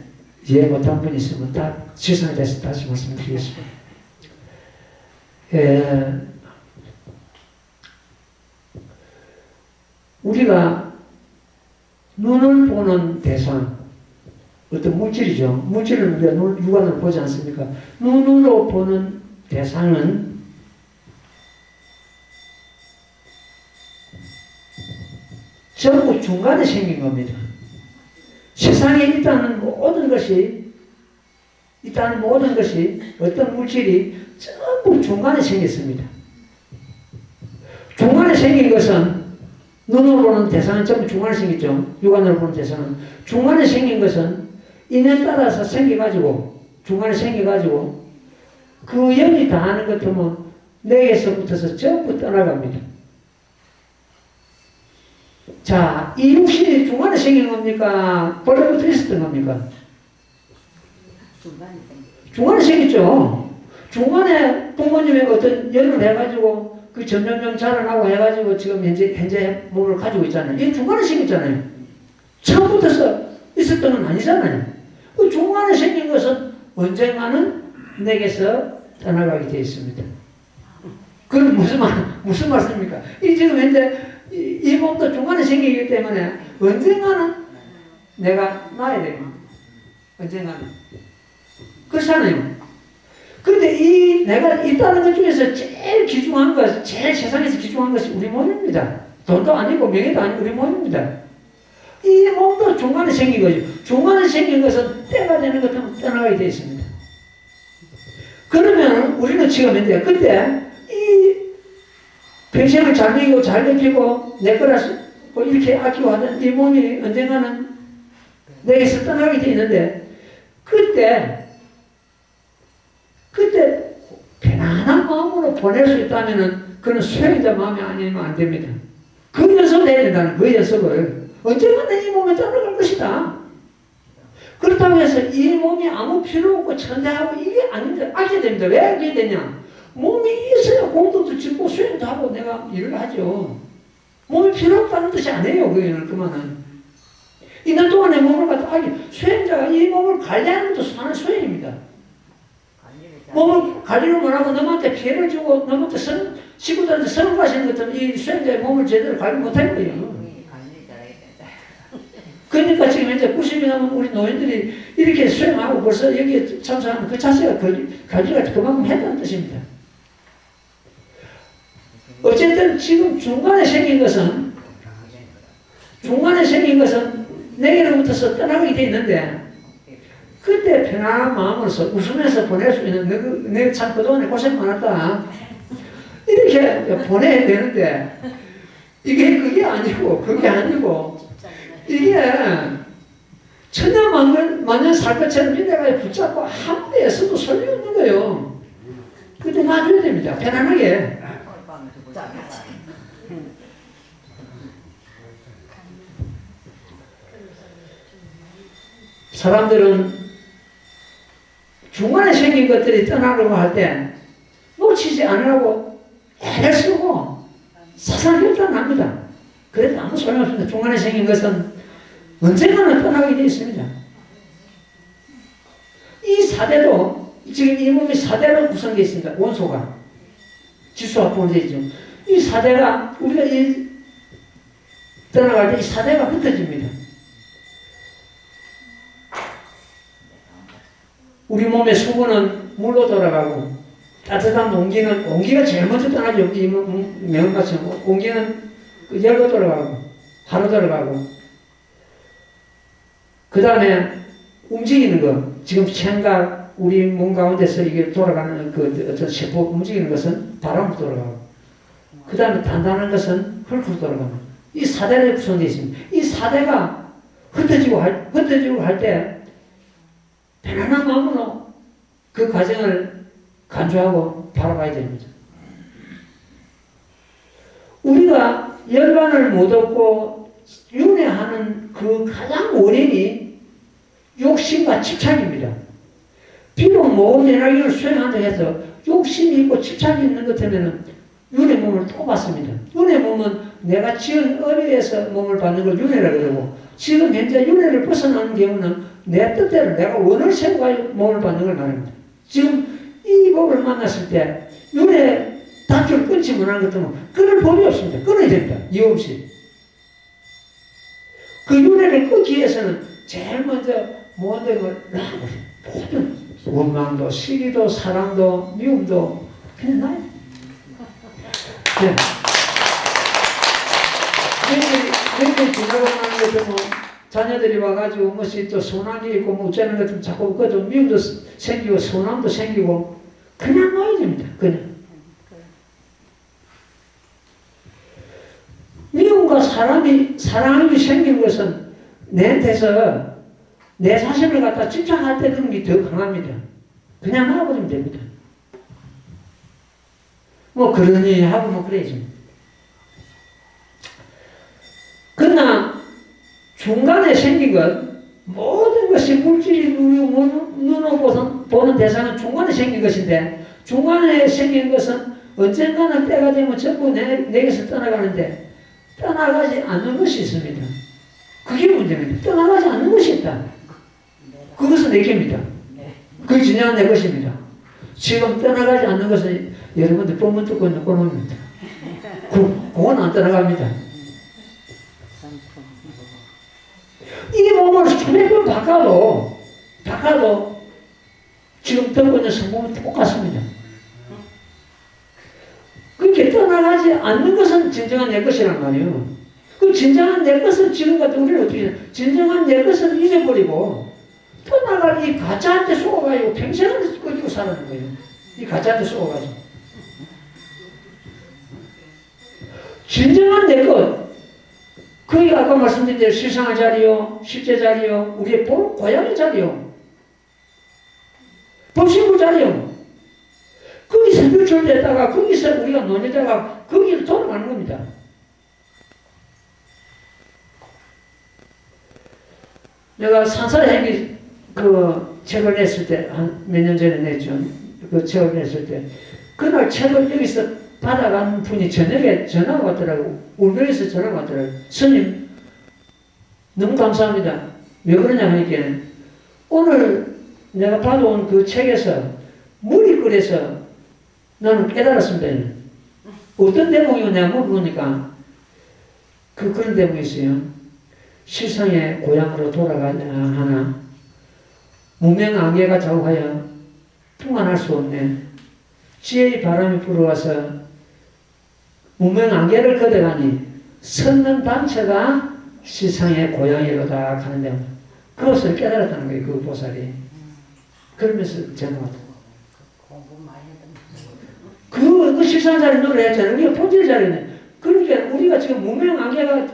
이해 못한 분이 있으면 다 실상에 대해서 다시 말씀드리겠습니다. 우리가 눈을 보는 대상, 어떤 물질이죠. 물질을 우리가 육안으로 보지 않습니까? 눈으로 보는 대상은 전부 중간에 생긴 겁니다. 세상에 있다는 모든 것이 어떤 물질이 전부 중간에 생겼습니다. 중간에 생긴 것은 눈으로 보는 대상은 전부 중간에 생겼죠. 육안으로 보는 대상은. 중간에 생긴 것은 인연에 따라서 중간에 생겨가지고 그 영이 다하는 것 같으면 내게서부터서 전부 떠나갑니다. 자, 이 육신이 중간에 생긴 겁니까? 원래부터 있었던 겁니까? 중간에 생겼죠. 중간에 부모님의 어떤 열을 해가지고 그 점점점 자라나고 해가지고 지금 현재 몸을 가지고 있잖아요. 이게 중간에 생겼잖아요. 처음부터 있었던 건 아니잖아요. 그 중간에 생긴 것은 언젠가는 내게서 떠나가게 되어 있습니다. 그럼 무슨 말씀입니까? 이 지금 현재 이 몸도 중간에 생기기 때문에 언젠가는 내가 나야 됩니다. 언젠가는. 그렇잖아요. 그런데 이 내가 있다는 것 중에서 제일 귀중한 것, 제일 세상에서 귀중한 것이 우리 몸입니다. 돈도 아니고 명예도 아니고 우리 몸입니다. 이 몸도 중간에 생긴 거죠. 중간에 생긴 것은 때가 되는 것은 떠나가게 되어 있습니다. 그러면 우리는 지금 현재 그때 이 평생을 잘 먹이고 잘 먹히고 내 거라서 이렇게 아끼고 하던 이 몸이 언젠가는 내게서 떠나게 되어 있는데 그때 편안한 마음으로 보낼 수 있다면 그런 수행자 마음이 아니면 안 됩니다. 그 연습을 해야 된다는 그 연습을. 언젠가는 이 몸에 떠나갈 것이다. 그렇다고 해서 이 몸이 아무 필요 없고 천대하고 이게 아닌데 아껴야 됩니다. 왜 아껴야 되냐? 몸이 있어야 공도도 짓고 수행도 하고 내가 일을 하죠. 몸이 필요 없다는 뜻이 아니에요. 그만은. 있는 동안에 몸을 갖다 수행자가 이 몸을 관리하는 것도 하나의 수행입니다. 몸을 관리를 못하고 너한테 피해를 주고 너한테 식구들한테 선을 가시는 것처럼 이 수행자의 몸을 제대로 관리 못할 거예요. 그러니까 지금 현재 90이 넘은 우리 노인들이 이렇게 수행하고 벌써 여기에 참석하는 그 자체가 관리가 그만큼 했다는 뜻입니다. 어쨌든 지금 중간에 생긴 것은 내게로부터서 떠나게 돼 있는데 그때 편안한 마음으로서 웃으면서 보낼 수 있는 내가 참 그동안에 고생 많았다 이렇게 보내야 되는데 그게 아니고 이게 천년만년 살 것처럼 내가 붙잡고 한 대 애써도 소용없는 거예요. 그때 놔줘야 됩니다. 편안하게. 사람들은 중간에 생긴 것들이 떠나려고 할 때 놓치지 않으라고 애를 쓰고 사상결단합니다. 그래도 아무 소용없습니다. 중간에 생긴 것은 언젠가는 떠나게 되어 있습니다. 이 사대도 지금 이 몸이 사대로 구성되어 있습니다. 원소가 지수와 포함되어 있죠. 이 사대가 우리가 떠나갈 때 이 사대가 흩어집니다. 우리 몸의 수분은 물로 돌아가고 따뜻한 온기가 제일 먼저 떠나죠. 이 매운맛처럼 온기는 열로 돌아가고 하로 돌아가고 그 다음에 움직이는 거 지금 생각 우리 몸 가운데서 이게 돌아가는 그 어떤 세포 움직이는 것은 바람으로 돌아가고 그 다음에 단단한 것은 흙으로 돌아가고 이 사대로 구성되어 있습니다. 이 사대가 흩어지고 할 때 편안한 마음으로 그 과정을 간주하고 바라봐야 됩니다. 우리가 열반을 못 얻고 윤회하는 그 가장 원인이 욕심과 집착입니다. 비록 모험 연락을 수행한다고 해서 욕심이 있고 집착이 있는 것 때문에 윤회 몸을 또 받습니다. 윤회 몸은 내가 지은 의리에서 몸을 받는 걸 윤회라고 그러고 지금 현재 윤회를 벗어나는 경우는 내 뜻대로 내가 원을 세우고 몸을 받는 걸 말합니다. 지금 이 법을 만났을 때 윤회 단추를 끊지 못하는 것 때문에 끊을 법이 없습니다. 끊어야 됩니다. 이유 없이. 그 윤회를 끊기 위해서는 제일 먼저 모든 걸 모든 원망도 시기도 사랑도 미움도 그냥 나요. 네. 너희들이 지나고 나는 것도 뭐 자녀들이 와가지고 무엇이 또 소난이 있고 뭐 어쩌는 것도 자꾸 그것도 미움도 생기고 소남도 생기고 그냥 놔야 됩니다. 그냥. 미움과 사랑이 생긴 것은 내한테서 내 자신을 갖다 집착할 때 그런 게 더 강합니다. 그냥 놔버리면 됩니다. 뭐 그러니 하고 뭐 그래야지. 그러나 중간에 생긴 것 모든 것이 물질이 눈으로 보는 대상은 중간에 생긴 것인데 중간에 생긴 것은 언젠가는 때가 되면 전부 내게서 떠나가는데 떠나가지 않는 것이 있습니다. 그게 문제입니다. 떠나가지 않는 것이 있다. 그것은 내 겁니다. 그 진정한 내 것입니다. 지금 떠나가지 않는 것은 여러분들 뻔뻔 뜯고 있는 뻔뻔입니다. 그건 안 떠나갑니다. 이 몸을 수백 번 바꿔도 지금 들고 있는 성공은 똑같습니다. 그렇게 떠나가지 않는 것은 진정한 내 것이란 말이에요. 그 진정한 내 것을 지금 같은 우리는 어떻게 해요? 진정한 내 것을 잊어버리고 떠나갈 이 가짜한테 속아가지고 평생을 끌고 살아는 거예요. 이 가짜한테 속아가지고. 진정한 내 것. 그게 아까 말씀드린 대로 실상의 자리요, 실제 자리요, 우리의 고향의 자리요, 법신구 자리요. 거기서 유출됐다가 거기서 우리가 논의다가 거기로 돌아가는 겁니다. 내가 산사행위 그 책을 냈을 때, 한 몇 년 전에 냈죠. 그 책을 냈을 때, 그날 책을 여기서 받아간 분이 저녁에 전화가 왔더라고. 울면에서 전화가 왔더라고. 스님, 너무 감사합니다. 왜 그러냐 하니까, 오늘 내가 받아온 그 책에서 물이 끓여서 나는 깨달았습니다. 어떤 대목이고 내가 물어보니까, 그런 대목이 있어요. 실상의 고향으로 돌아가야 하나, 무명앙예가 좌우하여 풍만할 수 없네. 지혜의 바람이 불어와서 무명앙예를 걷어가니 선능 단체가 실상의 고향이로다 하는데 그것을 깨달았다는 거예요. 그 보살이. 그러면서 전화가 그 실상 자리 노래했잖아요. 우리가 본질 자리네. 그러니까 우리가 지금 무명앙예가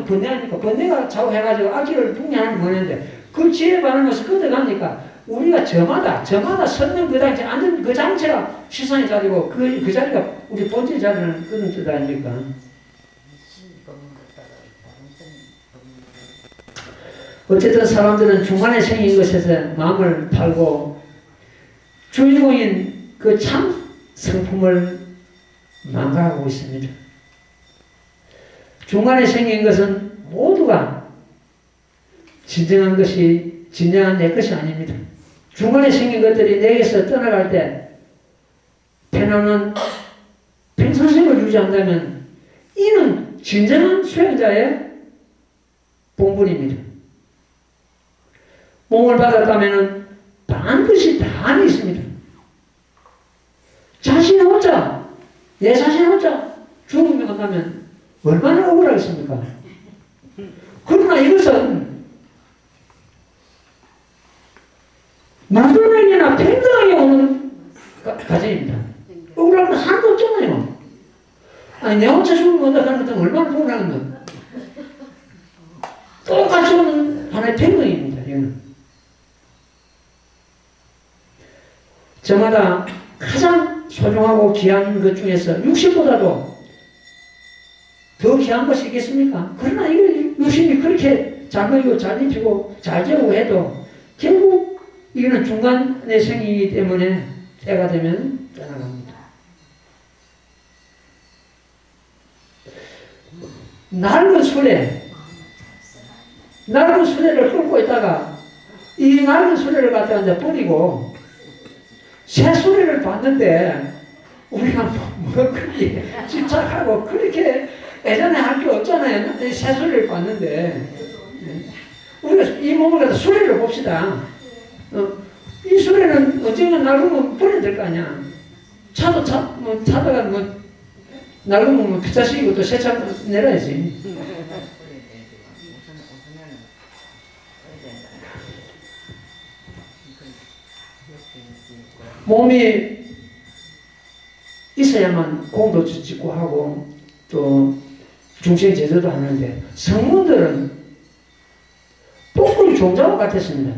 번뇌하니까 번뇌가 좌우해가지고 악기를 풍년하는 거는데 그 지혜 바람에서 걷어가니까 우리가 저마다 선능 그 장체, 앉은 그 장체가 실상의 자리고 그 자리가 우리 본질 자리는 그런 뜻 아닙니까? 어쨌든 사람들은 중간에 생긴 것에서 마음을 팔고 주인공인 그 참 성품을 망각하고 있습니다. 중간에 생긴 것은 모두가 진정한 내 것이 아닙니다. 중간에 생긴 것들이 내게서 떠나갈 때 편안한 평상심을 유지한다면 이는 진정한 수행자의 본분입니다. 몸을 받았다면 반드시 답이 있습니다. 자신 혼자, 내 자신 혼자 죽음에 만나면 얼마나 억울하겠습니까? 그러나 이것은 누구에게나 평등하게 오는 과정입니다. 억울한 건 하나도 없잖아요. 아니, 내 혼자 죽으면 온다 하는 것은 얼마나 억울한 건. 똑같이 오는 하나의 평등입니다. 이거는. 저마다 가장 소중하고 귀한 것 중에서 육신보다도 더 귀한 것이 있겠습니까? 그러나 이거 육신이 그렇게 잘 먹이고 잘 입히고 잘 재우고 해도 결국 이거는 중간의 생이기 때문에 때가 되면 떠나갑니다. 낡은 수레를 끌고 있다가 이 낡은 수레를 갖다가 이제 버리고 새 수레를 봤는데 우리가 뭐 그렇게 집착하고 그렇게 예전에 할 게 없잖아요. 새 수레를 봤는데 우리가 이 몸을 갖다 수레를 봅시다. 이 수레는 언젠가 낡으면 버려야 될 거 아니야. 차도 타다가 낡으면 그 자식이고 또 새 차 내려야지. 몸이 있어야만 공도 짓고 하고 또 중생 제도도 하는데 성문들은 똥굴 종자와 같았습니다.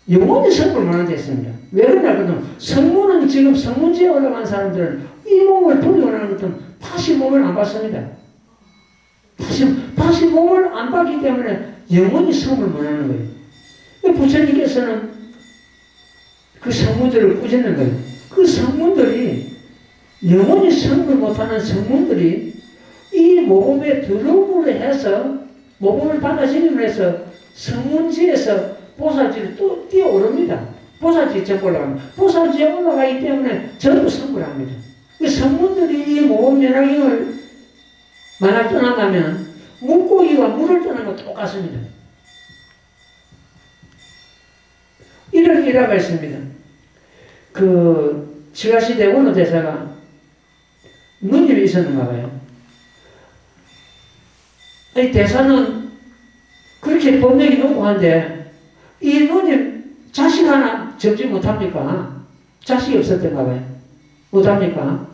영원히 성불만 됐습니다. 왜 그러냐면 성문은 지금 성문지에 올라간 사람들은 이 몸을 버리고 나는 것은 다시 몸을 안 받습니다. 다시 몸을 안 받기 때문에 영원히 성불 못하는 거예요. 부처님께서는 그 성문들을 꾸짖는 거예요. 그 성문들이 영원히 성불 못하는 성문들이 이 몸에 들어오므로 해서 모범을 받아들임으로 해서 성문지에서 보살지로 또 뛰어오릅니다. 보살지에 올라갑니다. 보살지에 올라가기 때문에 전부 성불을 합니다. 그 성문들이 이 모범 연화경을 만약 떠난다면 물고기가 물을 떠난 것 똑같습니다. 이런 일화가 있습니다. 그 지라시대 원로 대사가 누님이 있었는가 봐요. 이 대사는 그렇게 법력이 높고 한데 이 누님 자식 하나 접지 못합니까? 자식이 없었던가 봐요. 못합니까?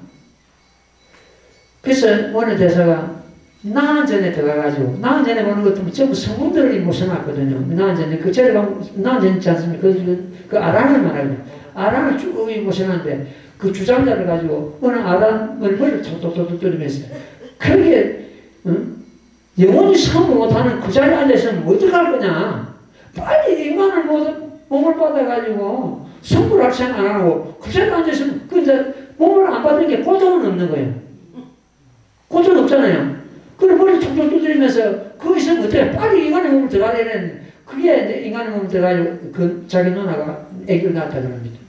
그래서 원로 대사가 나한전에 들어가가지고 나한전에 보는 것도 전부 성문들이 모셔놨거든요. 나한전에 그 절에 가면 나한전 있지 않습니까? 그 아란을 말합니다. 아란을 쭉 모셔놨는데 그 주장자를 가지고 어느 아란을 머리를 톡톡톡 뚫으면서 그렇게 영원히 성을 못하는 그 자리에 앉아있으면 어떡할 거냐. 빨리 인간을 몸을 받아가지고 성불할 생각 안 하고 그 자리에 앉아있으면 그 이제 몸을 안 받는 게 고통은 없는 거예요. 고통 없잖아요. 그래 머리 툭툭 두드리면서 그거 있으면 어때? 빨리 인간의 몸을 들어가야 되는 그게 이제 인간의 몸을 들어가지고 그 자기 누나가 애기를 낳았다 그럽니다.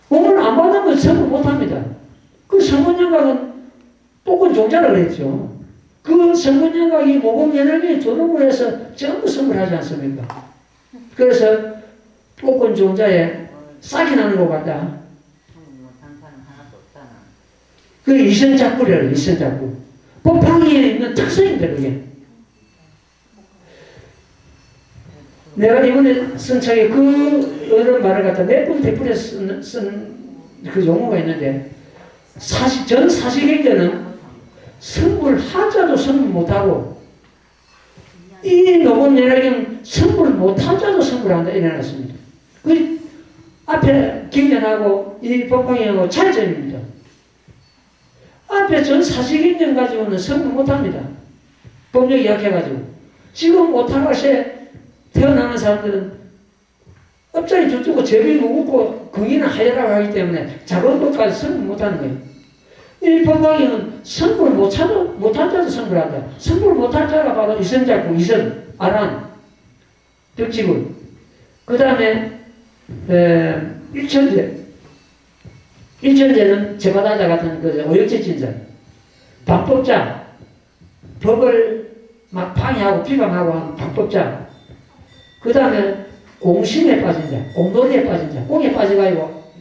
몸을 안 받으면 성을 못합니다. 그 성문영각은 똑은 종자라 그랬죠. 그 성문영각이 모범연합이 조롱을 해서 전부 성을 하지 않습니까? 그래서 똑은 종자에 싹이 나는 것 같다. 그 이선작구래요. 이선작구. 법황에 있는 특성인데 그게. 내가 이번에 쓴 책에 그런 말을 갖다 몇 번 대풀에 쓴 그 용어가 있는데 전 사시경제는 성불 하자도 성불 못하고 이 노범연화경 성불 못하자도 성불한다 이래놨습니다. 그 앞에 경전하고 이 법황하고 차이점입니다. 앞에 전 사시경전 가지고는 성불 못합니다. 법력이 약해가지고. 지금 오타가시에 태어나는 사람들은 업장이 저쪽고 제비 무겁고 거기는 하얘라고 하기 때문에 작은 것까지 성불 못하는 거예요. 이 법황이는 성불 못한 자도 성불한다. 성불 못한 자가 바로 이선작구, 이선, 아란, 벽지불. 그 다음에 일천제. 일천제는 제바다자 같은 그 오역제 진자. 방법자. 법을 막 방해하고 비방하고 하는 방법자. 그 다음에 공심에 빠진 자, 공놀이에 빠진 자, 공에 빠져가지고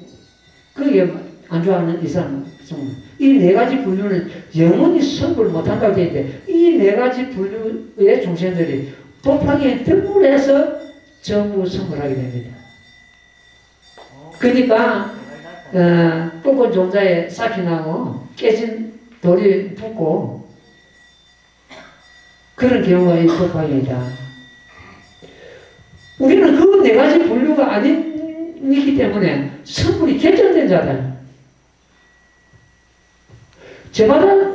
그게 안 좋아하는 이 사람. 이 네 가지 분류는 영원히 성불 못한다고 되어 있는데 이 네 가지 분류의 종생들이 법황에 등물해서 전부 성불하게 됩니다. 그러니까 똑은 종자에 싹이 나고 깨진 돌이 붙고 그런 경우가 이 법황이다. 우리는 그 네 가지 분류가 아니기 때문에 성불이 결정된 자다. 제마다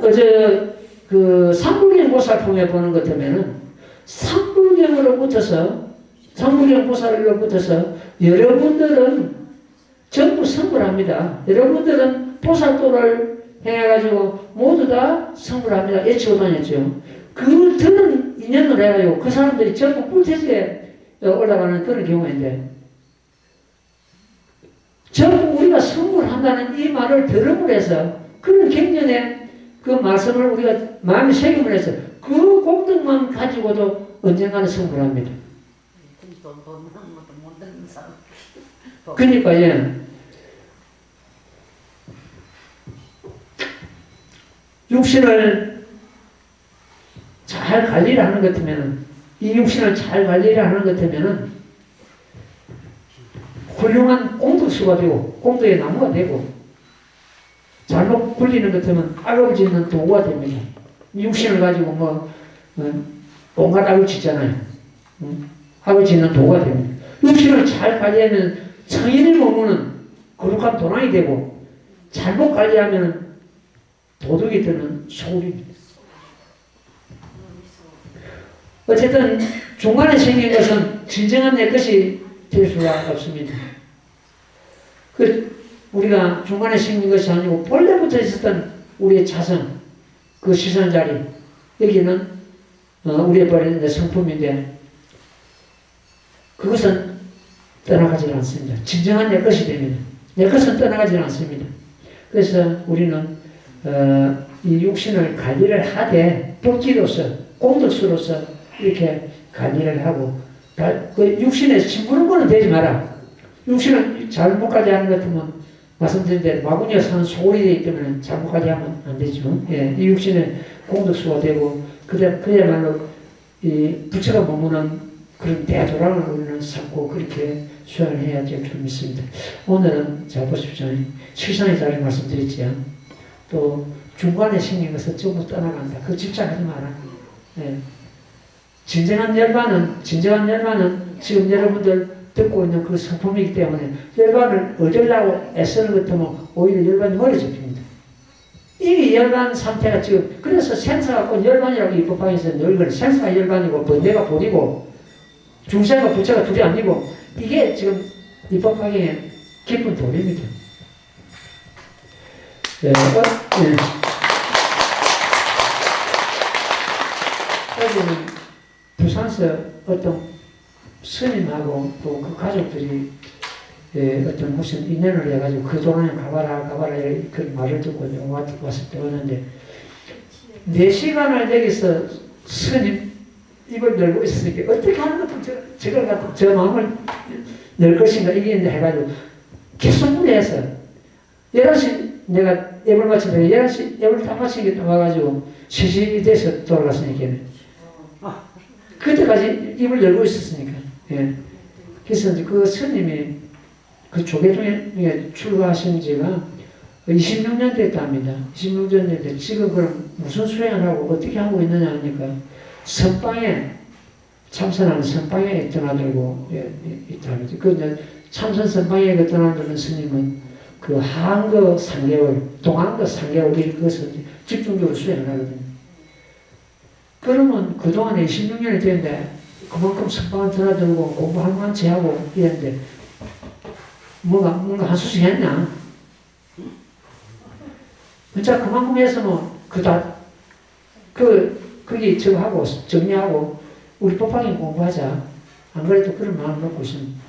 그 삼불경 보살품에 보는 것 때문에는 삼불경 보살로부터서 여러분들은 전부 성불합니다. 여러분들은 보살도를 해가지고 모두 다 성불합니다. 외치고 다녔죠. 그 드는 인연으로 해가지고 그 사람들이 전부 꿀태지에 올라가는 그런 경우인데 전부 우리가 성불한다는 이 말을 들음으로 해서 그런 경전에 그 말씀을 우리가 마음에 새김을 해서 그 공덕만 가지고도 언젠가는 성불합니다. 그러니까 육신을 잘 관리를 하는 것 같으면 이 육신을 잘 관리를 하는 것 같으면 훌륭한 공덕수가 되고 공덕의 나무가 되고 잘못 굴리는 것 같으면 악을 짓는 도구가 됩니다. 육신을 가지고 온갖 악을 짓잖아요. 악을 짓는 도구가 됩니다. 육신을 잘 관리하면 성인의 몸은 거룩한 도랑이 되고 잘못 관리하면 도둑이 되는 소울입니다. 어쨌든 중간에 생긴 것은 진정한 내 것이 될 수가 없습니다. 우리가 중간에 생긴 것이 아니고 본래부터 있었던 우리의 자성, 그 시선 자리, 여기는 우리의 버리는 성품인데 그것은 떠나가지 않습니다. 진정한 내 것이 됩니다. 내 것은 떠나가지 않습니다. 그래서 우리는 이 육신을 관리를 하되 복지로서 공덕수로서 이렇게 관리를 하고 그 육신에 심부는 거는 되지 마라. 육신을 잘못까지 하는 것 같으면 말씀드린 대로 마구니가 사는 소홀이 되기 때문에 잘못까지 하면 안 되죠. 예, 이 육신에 공덕수가 되고 그야말로 이 부처가 머무는 그런 대도량을 우리는 삼고 그렇게 수행을 해야 될 줄 믿습니다. 오늘은 잘 보십시오. 실상의 자리 말씀드렸지요. 또 중간에 생긴 것은 전부 떠나간다. 그 집착하지 마라. 예. 진정한 열반은 지금 여러분들 듣고 있는 그 성품이기 때문에 열반을 얻으려고 애쓰는 것 같으면 오히려 열반이 머리 잡힙니다. 이미 열반 상태가 지금 그래서 생사가 꼭 열반이라고 이 법방에서 늘 그래. 생사가 열반이고 번뇌가 볼이고 중생과 부처가 둘이 아니고 이게 지금 이 법방의 깊은 도리입니다. 예. 어제는 부산에서 어떤 스님하고 또 그 가족들이 어떤 무슨 인연을 해가지고 그 동안에 가봐라 그 말을 듣고 왔을 때 오는데 4시간을 여기서 스님 입을 열고 있으니까 어떻게 하는 것도 저걸 갖고 저 마음을 열 것인가 이게 해가지고 계속 무리해서 11시 내가 앱을 마치면 11시 앱을 다 마치게 와가지고 3시 돼서 돌아갔으니까 그때까지 입을 열고 있었으니까. 예. 그래서 이제 그 스님이 그 조계종에 출가하신 지가 26년 됐답니다. 26년 됐는데 지금 그럼 무슨 수행을 하고 어떻게 하고 있느냐 하니까 선방에 참선하는 선방에 떠나들고 있답니다. 그 참선 선방에 떠나들는 스님은 그 하한거 3개월, 동한거 3개월 그것을 집중적으로 수행을 하거든요. 그러면 그동안에 26년이 됐는데 그만큼 선방을 드나들고 공부할 만치 하고 이랬는데 뭔가 한수씩 했나? 진짜 그만큼 해서 거기 저거 하고 정리하고 우리 법방에 공부하자. 안 그래도 그런 마음을 먹고 있습니다.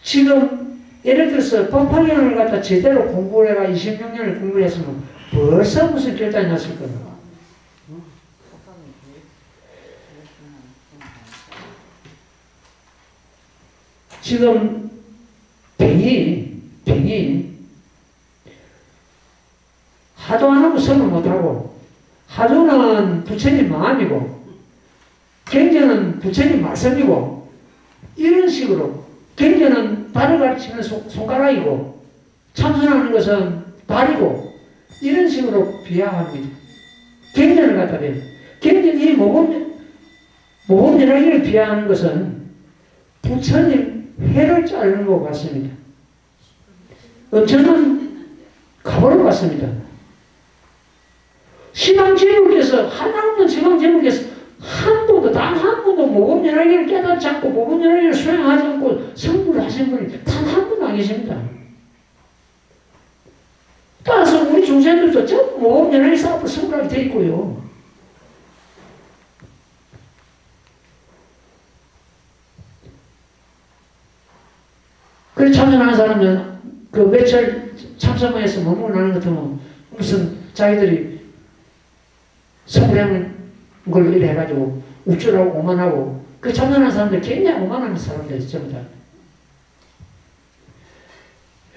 지금 예를 들어서 법화경을 갖다 제대로 공부를 해가 26년을 공부를 했으면 벌써 무슨 결단이 났을 겁니다. 지금 병이 하도 안 하고 성을 못하고 하도는 부처님 마음이고 경전은 부처님 말씀이고 이런 식으로 경전은 발을 가르치는 손가락이고 참선하는 것은 발이고 이런 식으로 비하합니다. 경전을 갖다 대요. 경전이 모범연하기를 비하하는 것은 부처님 해를 자르는 것 같습니다. 엄청난 가보를 받습니다. 시방제물께서 하나없는 시방제물께서 단 한 번도 모범연하기를 깨닫지 않고 모범연하기를 수행하지 않고 성불을 하신 분이 단 한 분도 안 계십니다. 따라서 우리 중생들도 전부 모범연하기 사업을 성불하게 되어 있고요. 그래서 참선하는 사람은 그 며칠 참선방에서 머물러나는 것 같으면 무슨 자기들이 성불하는 걸 이래 해가지고 우쭐하고 오만하고 그 참선하는 사람들 굉장히 오만한 사람들 전부 다.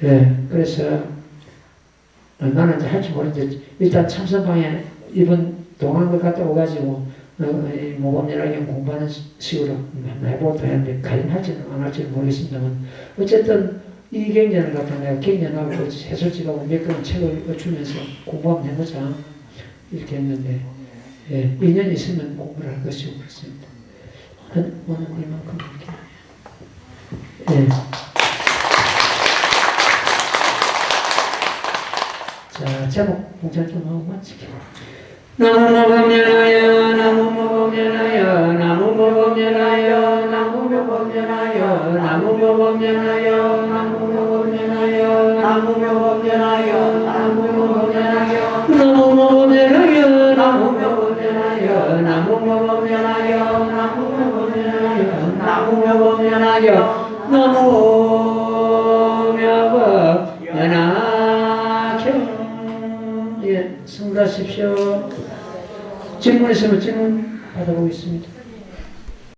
예, 그래서 나는 이제 할지 모르는데 일단 참선방에 이번 동한 걸 갖다 오가지고 모범연하경 공부하는 식으로 해보고도 했는데 가림 할지는 안 할지는 모르겠습니다만 어쨌든 이 경전을 갖다 내가 경전하고 해설집하고 몇 권 책을 주면서 공부하면 해보자 이렇게 했는데 예, 2년 있으면 공부를 할 것이고 그렇습니다. 오늘 이만큼 이렇게 예. 자, 제목 공찬 좀 하고 마치게. 나무모범연하여 나무모범연하여 나무모범연하여 나무모범연하여 나무모범연하여 나무모범연하여 나무 나무 모범연하여 나무 모범연하여 나무 모범연하여 나무 모범연하여 나무 모범연하여 나무 모범연하여. 예, 성불하십시오. 질문 있으면 질문 받아보겠습니다.